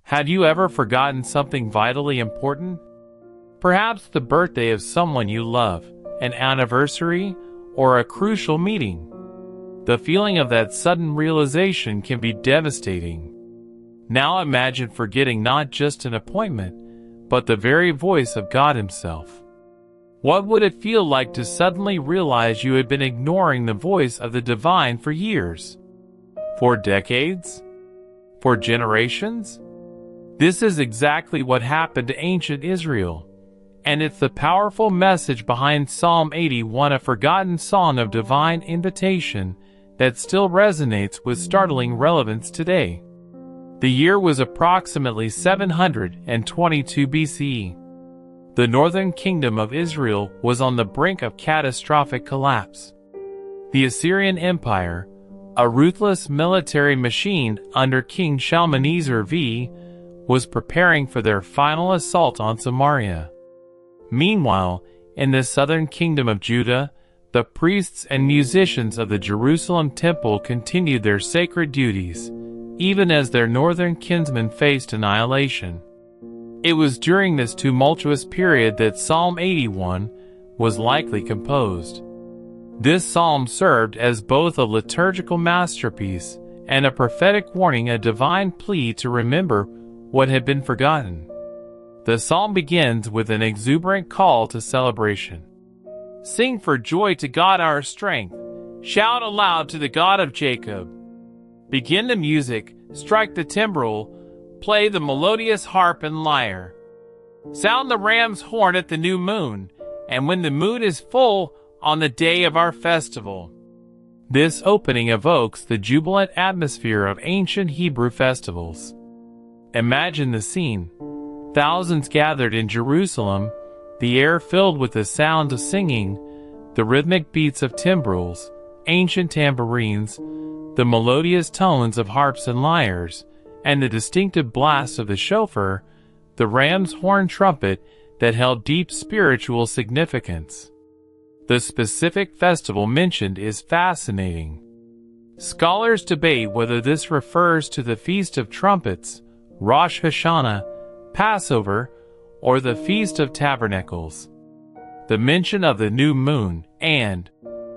Had you ever forgotten something vitally important? Perhaps the birthday of someone you love, an anniversary, or a crucial meeting. The feeling of that sudden realization can be devastating. Now imagine forgetting not just an appointment, but the very voice of God Himself. What would it feel like to suddenly realize you had been ignoring the voice of the divine for years? For decades? For generations? This is exactly what happened to ancient Israel. And it's the powerful message behind Psalm 81, a forgotten song of divine invitation that still resonates with startling relevance today. The year was approximately 722 BCE. The northern kingdom of Israel was on the brink of catastrophic collapse. The Assyrian Empire, a ruthless military machine under King Shalmaneser V, was preparing for their final assault on Samaria. Meanwhile, in the southern kingdom of Judah, the priests and musicians of the Jerusalem temple continued their sacred duties, even as their northern kinsmen faced annihilation. It was during this tumultuous period that Psalm 81 was likely composed. This psalm served as both a liturgical masterpiece and a prophetic warning, a divine plea to remember what had been forgotten. The psalm begins with an exuberant call to celebration. Sing for joy to God our strength. Shout aloud to the God of Jacob. Begin the music, strike the timbrel, play the melodious harp and lyre. Sound the ram's horn at the new moon, and when the moon is full, on the day of our festival. This opening evokes the jubilant atmosphere of ancient Hebrew festivals. Imagine the scene. Thousands gathered in Jerusalem, the air filled with the sound of singing, the rhythmic beats of timbrels, ancient tambourines, the melodious tones of harps and lyres, and the distinctive blast of the shofar, the ram's horn trumpet that held deep spiritual significance. The specific festival mentioned is fascinating. Scholars debate whether this refers to the Feast of Trumpets, Rosh Hashanah, Passover, or the Feast of Tabernacles. The mention of the new moon and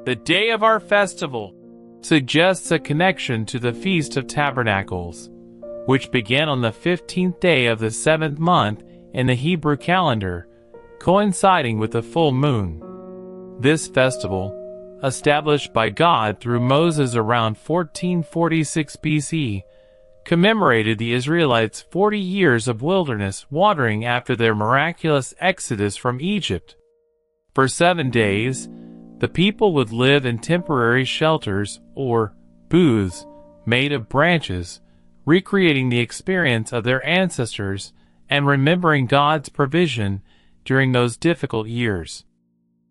the day of our festival suggests a connection to the Feast of Tabernacles, which began on the 15th day of the 7th month in the Hebrew calendar, coinciding with the full moon. This festival, established by God through Moses around 1446 BC, commemorated the Israelites' 40 years of wilderness wandering after their miraculous exodus from Egypt. For 7 days, the people would live in temporary shelters, or booths, made of branches, recreating the experience of their ancestors and remembering God's provision during those difficult years.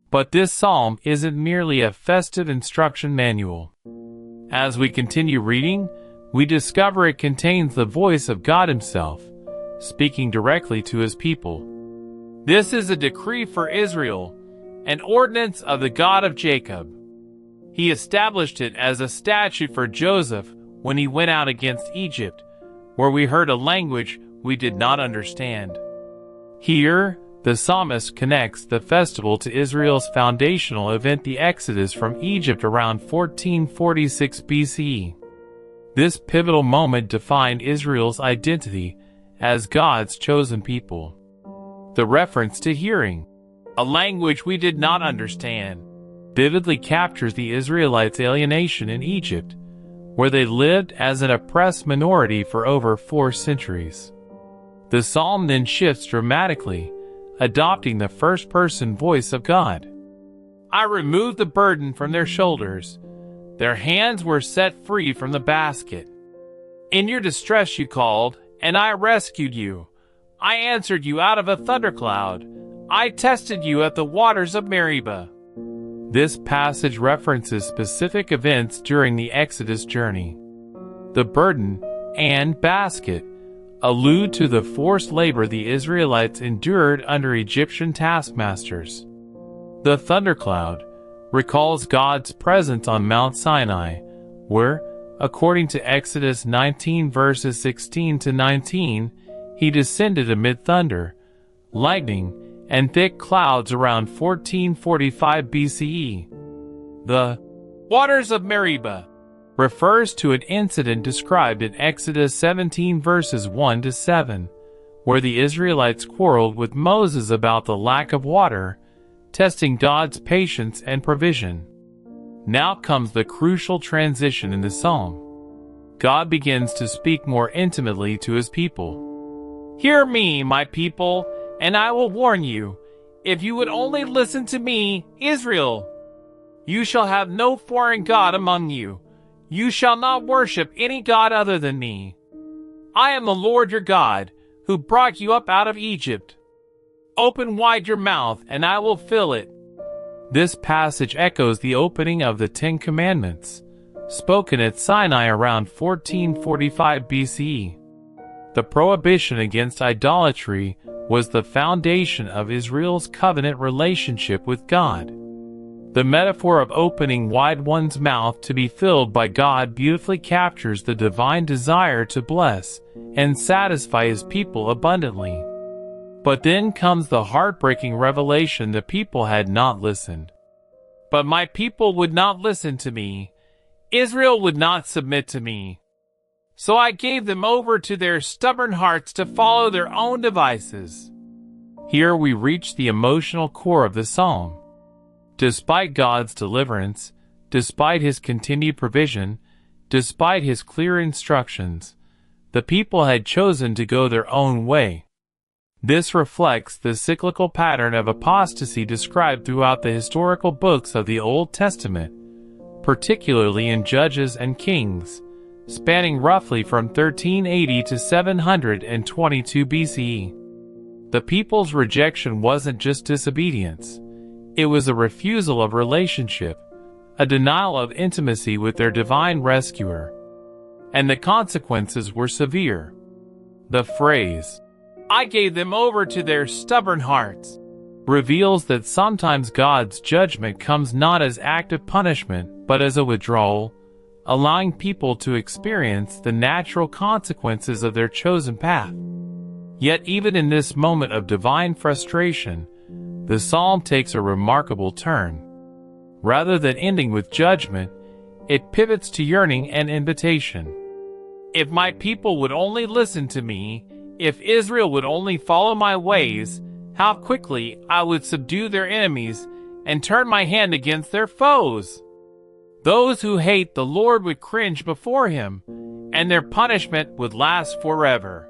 But this psalm isn't merely a festive instruction manual. As we continue reading, we discover it contains the voice of God Himself, speaking directly to His people. This is a decree for Israel, an ordinance of the God of Jacob. He established it as a statute for Joseph when he went out against Egypt, where we heard a language we did not understand. Here, the psalmist connects the festival to Israel's foundational event, the Exodus from Egypt around 1446 BCE. This pivotal moment defined Israel's identity as God's chosen people. The reference to hearing, a language we did not understand, vividly captures the Israelites' alienation in Egypt, where they lived as an oppressed minority for over 4 centuries. The psalm then shifts dramatically, adopting the first-person voice of God. I removed the burden from their shoulders. Their hands were set free from the basket. In your distress you called, and I rescued you. I answered you out of a thundercloud. I tested you at the waters of Meribah. This passage references specific events during the Exodus journey. The burden and basket allude to the forced labor the Israelites endured under Egyptian taskmasters. The thundercloud recalls God's presence on Mount Sinai, where, according to Exodus 19 verses 16 to 19, He descended amid thunder, lightning, and thick clouds around 1445 BCE. The waters of Meribah refers to an incident described in Exodus 17 verses 1 to 7, where the Israelites quarreled with Moses about the lack of water, testing God's patience and provision. Now comes the crucial transition in the psalm. God begins to speak more intimately to his people. "Hear me, my people, and I will warn you. If you would only listen to me, Israel, you shall have no foreign god among you. You shall not worship any god other than me. I am the Lord your God, who brought you up out of Egypt. Open wide your mouth, and I will fill it." This passage echoes the opening of the Ten Commandments, spoken at Sinai around 1445 BCE. The prohibition against idolatry was the foundation of Israel's covenant relationship with God. The metaphor of opening wide one's mouth to be filled by God beautifully captures the divine desire to bless and satisfy his people abundantly. But then comes the heartbreaking revelation: the people had not listened. "But my people would not listen to me. Israel would not submit to me. So I gave them over to their stubborn hearts to follow their own devices." Here we reach the emotional core of the psalm. Despite God's deliverance, despite his continued provision, despite his clear instructions, the people had chosen to go their own way. This reflects the cyclical pattern of apostasy described throughout the historical books of the Old Testament, particularly in Judges and Kings, spanning roughly from 1380 to 722 BCE. The people's rejection wasn't just disobedience. It was a refusal of relationship, a denial of intimacy with their divine rescuer. And the consequences were severe. The phrase, "I gave them over to their stubborn hearts," reveals that sometimes God's judgment comes not as active punishment, but as a withdrawal, allowing people to experience the natural consequences of their chosen path. Yet even in this moment of divine frustration, the psalm takes a remarkable turn. Rather than ending with judgment, it pivots to yearning and invitation. "If my people would only listen to me, if Israel would only follow my ways, how quickly I would subdue their enemies and turn my hand against their foes. Those who hate the Lord would cringe before him, and their punishment would last forever.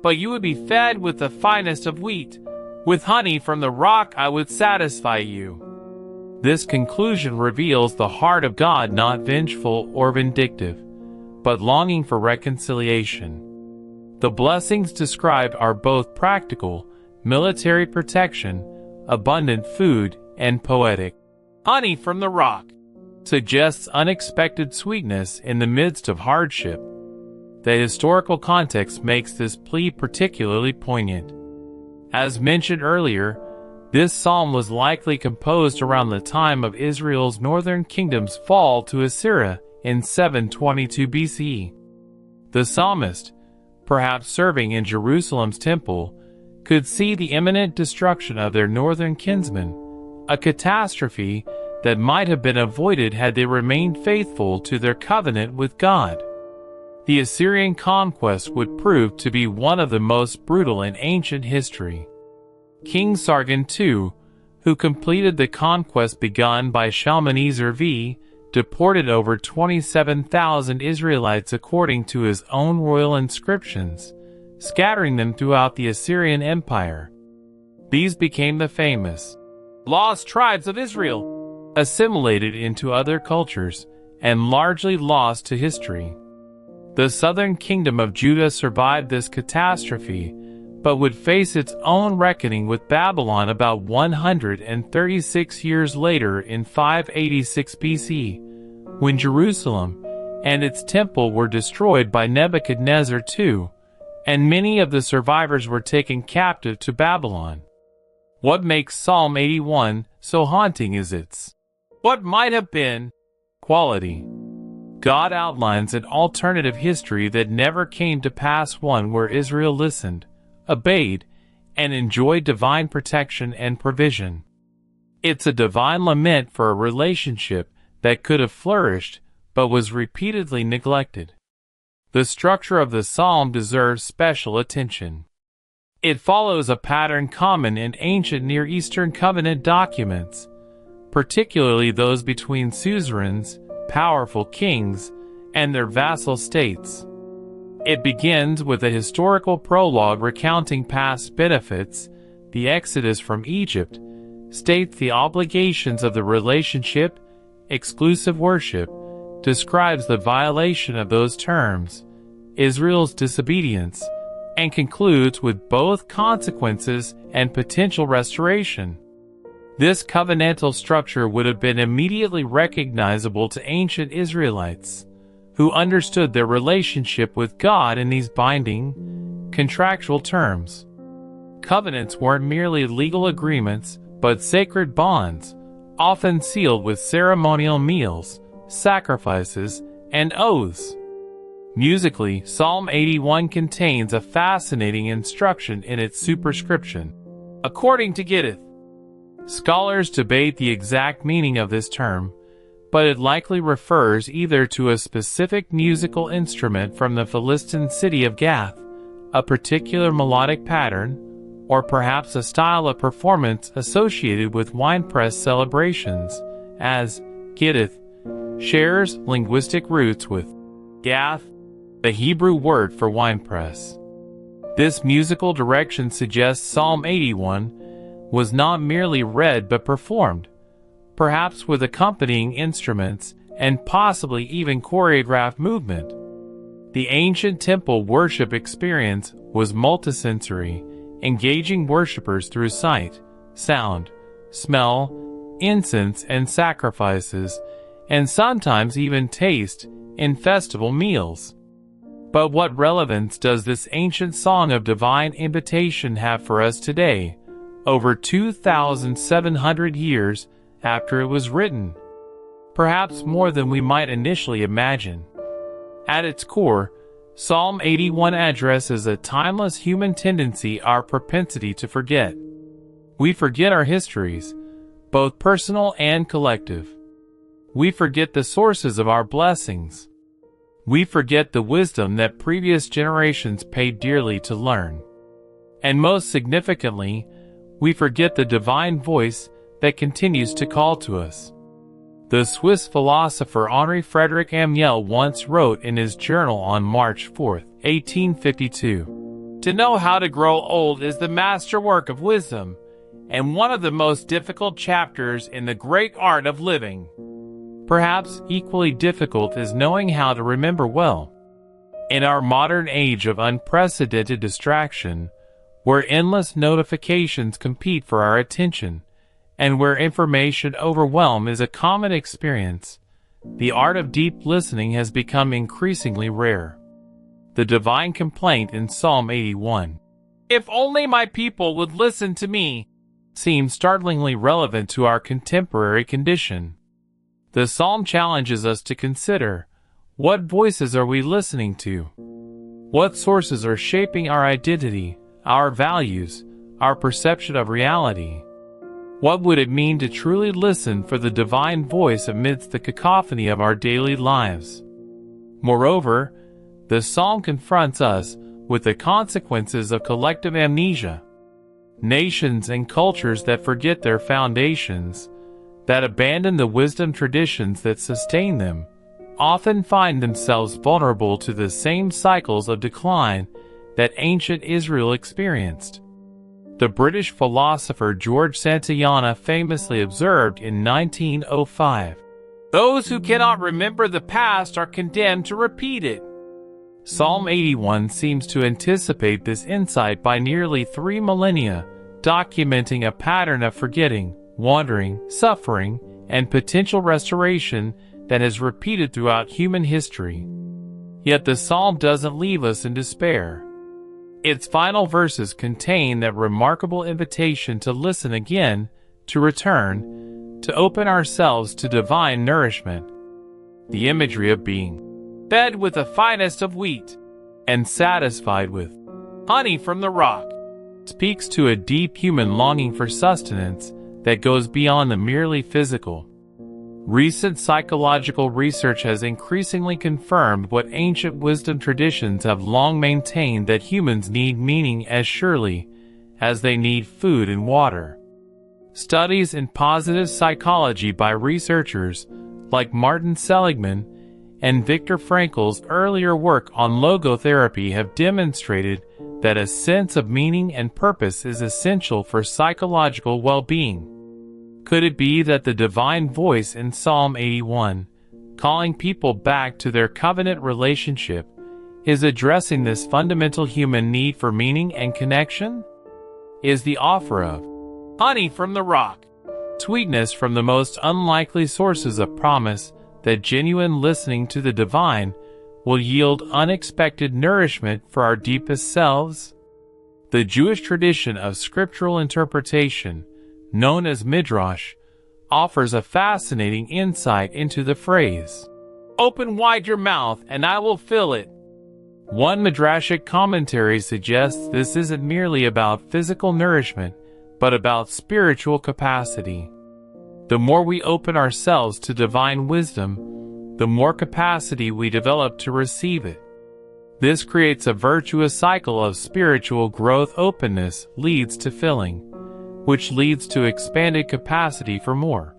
But you would be fed with the finest of wheat. With honey from the rock I would satisfy you." This conclusion reveals the heart of God, not vengeful or vindictive, but longing for reconciliation. The blessings described are both practical, military protection, abundant food, and poetic. Honey from the rock suggests unexpected sweetness in the midst of hardship. The historical context makes this plea particularly poignant. As mentioned earlier, this psalm was likely composed around the time of Israel's northern kingdom's fall to Assyria in 722 BCE. The psalmist, perhaps serving in Jerusalem's temple, could see the imminent destruction of their northern kinsmen, a catastrophe that might have been avoided had they remained faithful to their covenant with God. The Assyrian conquest would prove to be one of the most brutal in ancient history. King Sargon II, who completed the conquest begun by Shalmaneser V, deported over 27,000 Israelites according to his own royal inscriptions, scattering them throughout the Assyrian Empire. These became the famous lost tribes of Israel, assimilated into other cultures, and largely lost to history. The southern kingdom of Judah survived this catastrophe, but would face its own reckoning with Babylon about 136 years later in 586 BC, when Jerusalem and its temple were destroyed by Nebuchadnezzar II, and many of the survivors were taken captive to Babylon. What makes Psalm 81 so haunting is its what might have been quality. God outlines an alternative history that never came to pass, one where Israel listened, obeyed, and enjoyed divine protection and provision. It's a divine lament for a relationship that could have flourished but was repeatedly neglected. The structure of the psalm deserves special attention. It follows a pattern common in ancient Near Eastern covenant documents, particularly those between suzerains, powerful kings, and their vassal states. It begins with a historical prologue recounting past benefits, the exodus from Egypt, states the obligations of the relationship, exclusive worship, describes the violation of those terms, Israel's disobedience, and concludes with both consequences and potential restoration. This covenantal structure would have been immediately recognizable to ancient Israelites, who understood their relationship with God in these binding, contractual terms. Covenants weren't merely legal agreements, but sacred bonds, often sealed with ceremonial meals, sacrifices, and oaths. Musically, Psalm 81 contains a fascinating instruction in its superscription. According to Gittith, scholars debate the exact meaning of this term, but it likely refers either to a specific musical instrument from the Philistine city of Gath, a particular melodic pattern, or perhaps a style of performance associated with winepress celebrations, as Gittith shares linguistic roots with Gath, the Hebrew word for winepress. This musical direction suggests Psalm 81 was not merely read but performed, perhaps with accompanying instruments and possibly even choreographed movement. The ancient temple worship experience was multisensory, engaging worshippers through sight, sound, smell, incense, and sacrifices, and sometimes even taste in festival meals. But what relevance does this ancient song of divine invitation have for us today, over 2,700 years after it was written? Perhaps more than we might initially imagine. At its core, Psalm 81 addresses a timeless human tendency, our propensity to forget. We forget our histories, both personal and collective. We forget the sources of our blessings. We forget the wisdom that previous generations paid dearly to learn. And most significantly, we forget the divine voice that continues to call to us. The Swiss philosopher Henri Frédéric Amiel once wrote in his journal on March 4, 1852, "To know how to grow old is the masterwork of wisdom, and one of the most difficult chapters in the great art of living. Perhaps equally difficult is knowing how to remember well. In our modern age of unprecedented distraction, where endless notifications compete for our attention, and where information overwhelm is a common experience, the art of deep listening has become increasingly rare." The divine complaint in Psalm 81, "If only my people would listen to me," seems startlingly relevant to our contemporary condition. The psalm challenges us to consider, what voices are we listening to? What sources are shaping our identity, our values, our perception of reality? What would it mean to truly listen for the divine voice amidst the cacophony of our daily lives? Moreover, the psalm confronts us with the consequences of collective amnesia. Nations and cultures that forget their foundations, that abandon the wisdom traditions that sustain them, often find themselves vulnerable to the same cycles of decline that ancient Israel experienced. The British philosopher George Santayana famously observed in 1905, "Those who cannot remember the past are condemned to repeat it." Psalm 81 seems to anticipate this insight by nearly 3 millennia, documenting a pattern of forgetting, wandering, suffering, and potential restoration that has repeated throughout human history. Yet the psalm doesn't leave us in despair. Its final verses contain that remarkable invitation to listen again, to return, to open ourselves to divine nourishment. The imagery of being fed with the finest of wheat and satisfied with honey from the rock speaks to a deep human longing for sustenance that goes beyond the merely physical. Recent psychological research has increasingly confirmed what ancient wisdom traditions have long maintained, that humans need meaning as surely as they need food and water. Studies in positive psychology by researchers like Martin Seligman and Viktor Frankl's earlier work on logotherapy have demonstrated that a sense of meaning and purpose is essential for psychological well-being. Could it be that the divine voice in Psalm 81, calling people back to their covenant relationship, is addressing this fundamental human need for meaning and connection? Is the offer of honey from the rock, sweetness from the most unlikely sources of promise that genuine listening to the divine will yield unexpected nourishment for our deepest selves? The Jewish tradition of scriptural interpretation, known as Midrash, offers a fascinating insight into the phrase, "Open wide your mouth and I will fill it." One Midrashic commentary suggests this isn't merely about physical nourishment, but about spiritual capacity. The more we open ourselves to divine wisdom, the more capacity we develop to receive it. This creates a virtuous cycle of spiritual growth. Openness leads to filling, which leads to expanded capacity for more.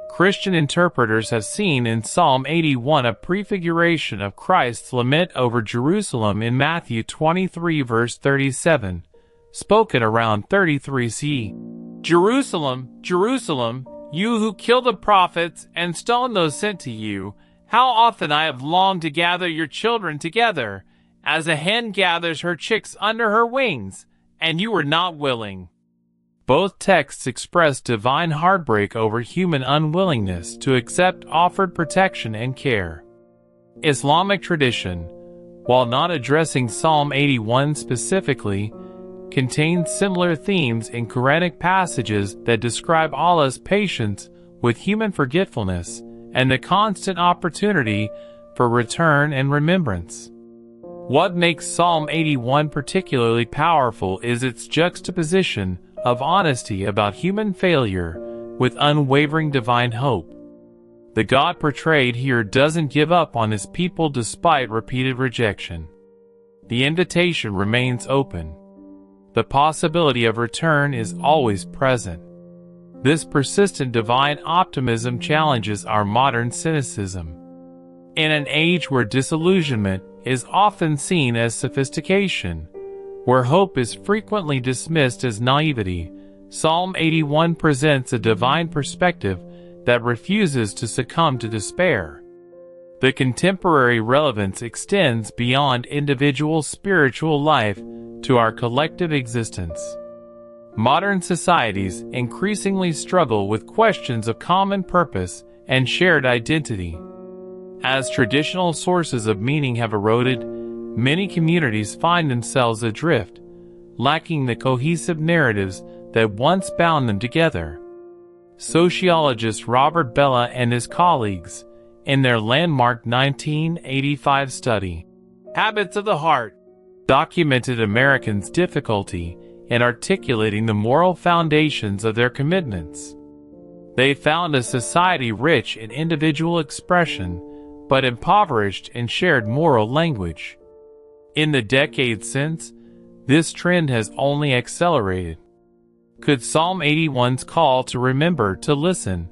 Christian interpreters have seen in Psalm 81 a prefiguration of Christ's lament over Jerusalem in Matthew 23 verse 37, spoken around 33 CE. "Jerusalem, Jerusalem, you who kill the prophets and stone those sent to you, how often I have longed to gather your children together, as a hen gathers her chicks under her wings, and you were not willing." Both texts express divine heartbreak over human unwillingness to accept offered protection and care. Islamic tradition, while not addressing Psalm 81 specifically, contains similar themes in Quranic passages that describe Allah's patience with human forgetfulness and the constant opportunity for return and remembrance. What makes Psalm 81 particularly powerful is its juxtaposition of honesty about human failure with unwavering divine hope. The God portrayed here doesn't give up on his people despite repeated rejection. The invitation remains open. The possibility of return is always present. This persistent divine optimism challenges our modern cynicism. In an age where disillusionment is often seen as sophistication, where hope is frequently dismissed as naivety, Psalm 81 presents a divine perspective that refuses to succumb to despair. The contemporary relevance extends beyond individual spiritual life to our collective existence. Modern societies increasingly struggle with questions of common purpose and shared identity. As traditional sources of meaning have eroded, many communities find themselves adrift, lacking the cohesive narratives that once bound them together. Sociologist Robert Bellah and his colleagues, in their landmark 1985 study, Habits of the Heart, documented Americans' difficulty in articulating the moral foundations of their commitments. They found a society rich in individual expression, but impoverished in shared moral language. In the decades since, this trend has only accelerated. Could Psalm 81's call to remember, to listen,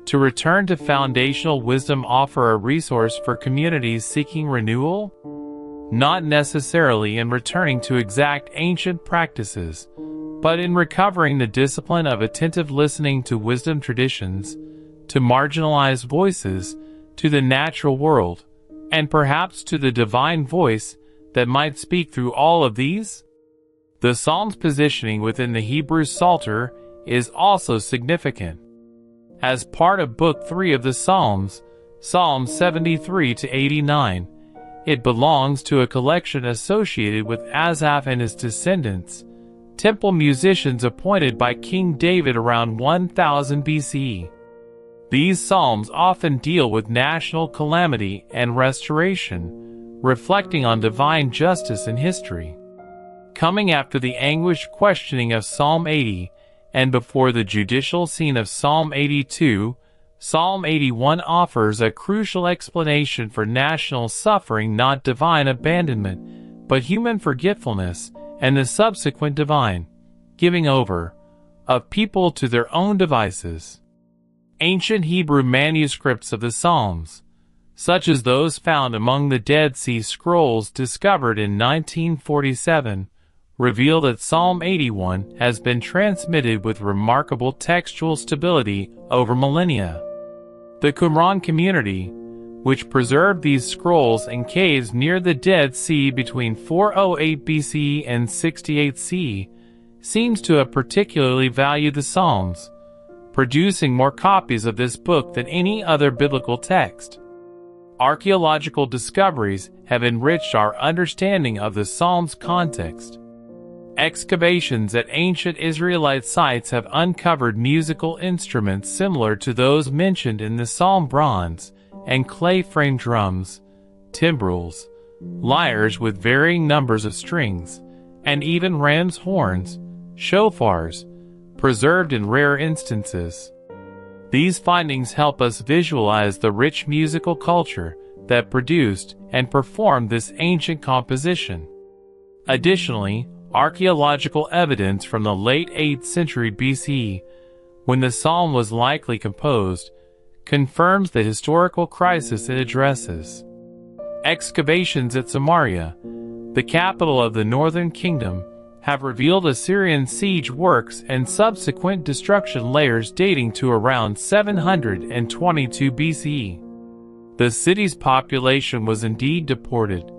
to return to foundational wisdom offer a resource for communities seeking renewal? Not necessarily in returning to exact ancient practices, but in recovering the discipline of attentive listening to wisdom traditions, to marginalized voices, to the natural world, and perhaps to the divine voice that might speak through all of these? The Psalm's positioning within the Hebrew Psalter is also significant. As part of Book 3 of the Psalms, Psalms 73 to 89, it belongs to a collection associated with Asaph and his descendants, temple musicians appointed by King David around 1000 BCE. These psalms often deal with national calamity and restoration, reflecting on divine justice in history. Coming after the anguished questioning of Psalm 80, and before the judicial scene of Psalm 82, Psalm 81 offers a crucial explanation for national suffering, not divine abandonment, but human forgetfulness and the subsequent divine giving over of people to their own devices. Ancient Hebrew manuscripts of the Psalms, such as those found among the Dead Sea Scrolls discovered in 1947, reveal that Psalm 81 has been transmitted with remarkable textual stability over millennia. The Qumran community, which preserved these scrolls in caves near the Dead Sea between 408 BC and 68 CE, seems to have particularly valued the Psalms, producing more copies of this book than any other biblical text. Archaeological discoveries have enriched our understanding of the Psalms' context. Excavations at ancient Israelite sites have uncovered musical instruments similar to those mentioned in the Psalm: bronze and clay-framed drums, timbrels, lyres with varying numbers of strings, and even ram's horns, shofars, preserved in rare instances. These findings help us visualize the rich musical culture that produced and performed this ancient composition. Additionally, archaeological evidence from the late 8th century BCE, when the psalm was likely composed, confirms the historical crisis it addresses. Excavations at Samaria, the capital of the northern kingdom, have revealed Assyrian siege works and subsequent destruction layers dating to around 722 BCE. The city's population was indeed deported,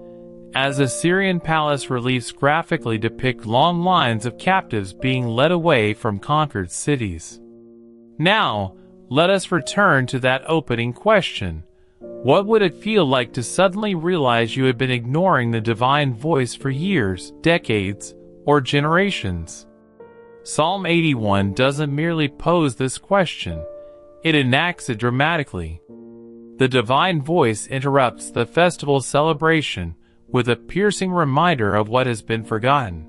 as Assyrian palace reliefs graphically depict long lines of captives being led away from conquered cities. Now, let us return to that opening question. What would it feel like to suddenly realize you had been ignoring the divine voice for years, decades, or generations? Psalm 81 doesn't merely pose this question, it enacts it dramatically. The divine voice interrupts the festival celebration with a piercing reminder of what has been forgotten.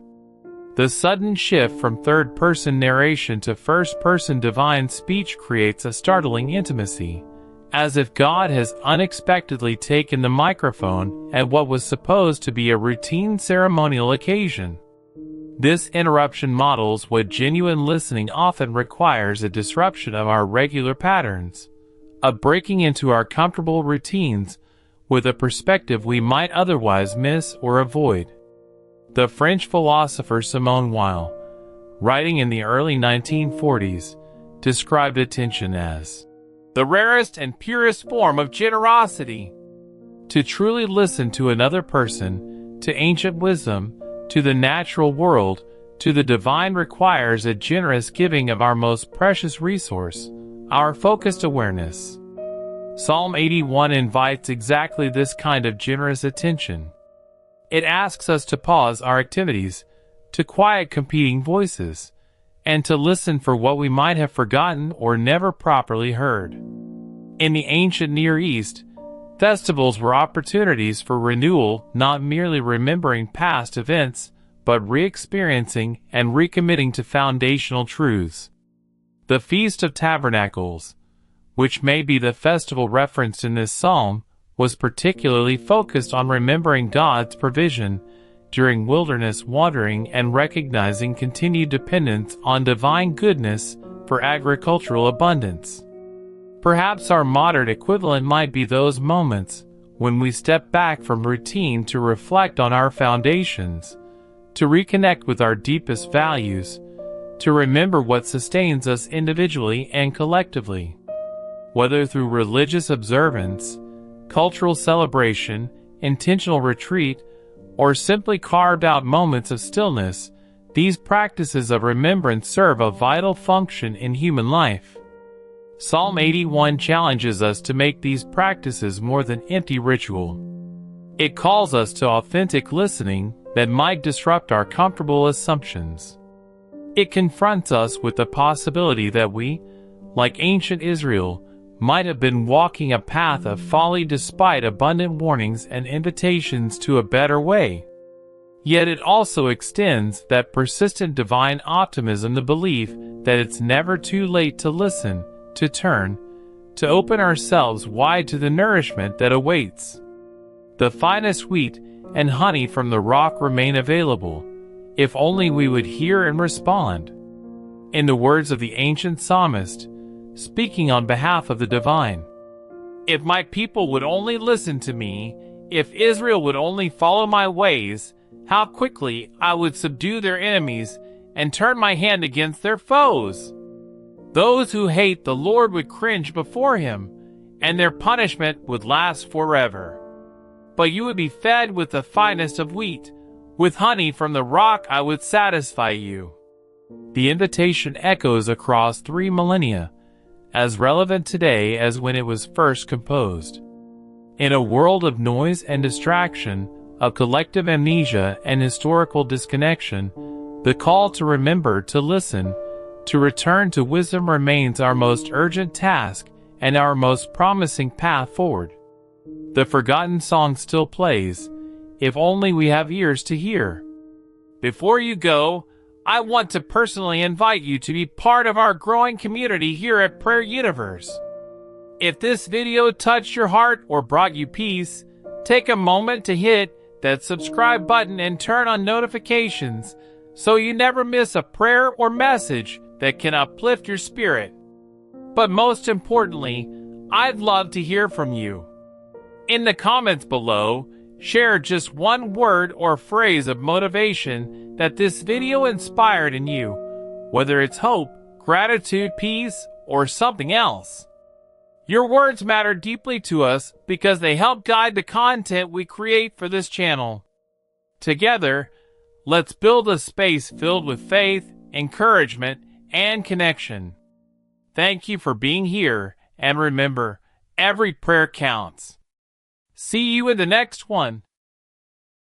The sudden shift from third-person narration to first-person divine speech creates a startling intimacy, as if God has unexpectedly taken the microphone at what was supposed to be a routine ceremonial occasion. This interruption models what genuine listening often requires: a disruption of our regular patterns, a breaking into our comfortable routines with a perspective we might otherwise miss or avoid. The French philosopher Simone Weil, writing in the early 1940s, described attention as the rarest and purest form of generosity. To truly listen to another person, to ancient wisdom, to the natural world, to the divine requires a generous giving of our most precious resource, our focused awareness. Psalm 81 invites exactly this kind of generous attention. It asks us to pause our activities, to quiet competing voices, and to listen for what we might have forgotten or never properly heard. In the ancient Near East, festivals were opportunities for renewal, not merely remembering past events, but re-experiencing and recommitting to foundational truths. The Feast of Tabernacles, which may be the festival referenced in this psalm, was particularly focused on remembering God's provision during wilderness wandering and recognizing continued dependence on divine goodness for agricultural abundance. Perhaps our modern equivalent might be those moments when we step back from routine to reflect on our foundations, to reconnect with our deepest values, to remember what sustains us individually and collectively. Whether through religious observance, cultural celebration, intentional retreat, or simply carved out moments of stillness, these practices of remembrance serve a vital function in human life. Psalm 81 challenges us to make these practices more than empty ritual. It calls us to authentic listening that might disrupt our comfortable assumptions. It confronts us with the possibility that we, like ancient Israel, might have been walking a path of folly despite abundant warnings and invitations to a better way. Yet it also extends that persistent divine optimism, the belief that it's never too late to listen, to turn, to open ourselves wide to the nourishment that awaits. The finest wheat and honey from the rock remain available, if only we would hear and respond. In the words of the ancient psalmist, speaking on behalf of the divine, "If my people would only listen to me, if Israel would only follow my ways, how quickly I would subdue their enemies and turn my hand against their foes. Those who hate the Lord would cringe before him, and their punishment would last forever. But you would be fed with the finest of wheat. With honey from the rock I would satisfy you." The invitation echoes across 3 millennia, as relevant today as when it was first composed. In a world of noise and distraction, of collective amnesia and historical disconnection, the call to remember to listen, to return to wisdom remains our most urgent task and our most promising path forward. The forgotten song still plays, if only we have ears to hear. Before you go, I want to personally invite you to be part of our growing community here at Prayer Universe. If this video touched your heart or brought you peace, take a moment to hit that subscribe button and turn on notifications so you never miss a prayer or message that can uplift your spirit. But most importantly, I'd love to hear from you. In the comments below, share just one word or phrase of motivation that this video inspired in you, whether it's hope, gratitude, peace, or something else. Your words matter deeply to us because they help guide the content we create for this channel. Together, let's build a space filled with faith, encouragement, and connection. Thank you for being here, and remember, every prayer counts. See you in the next one.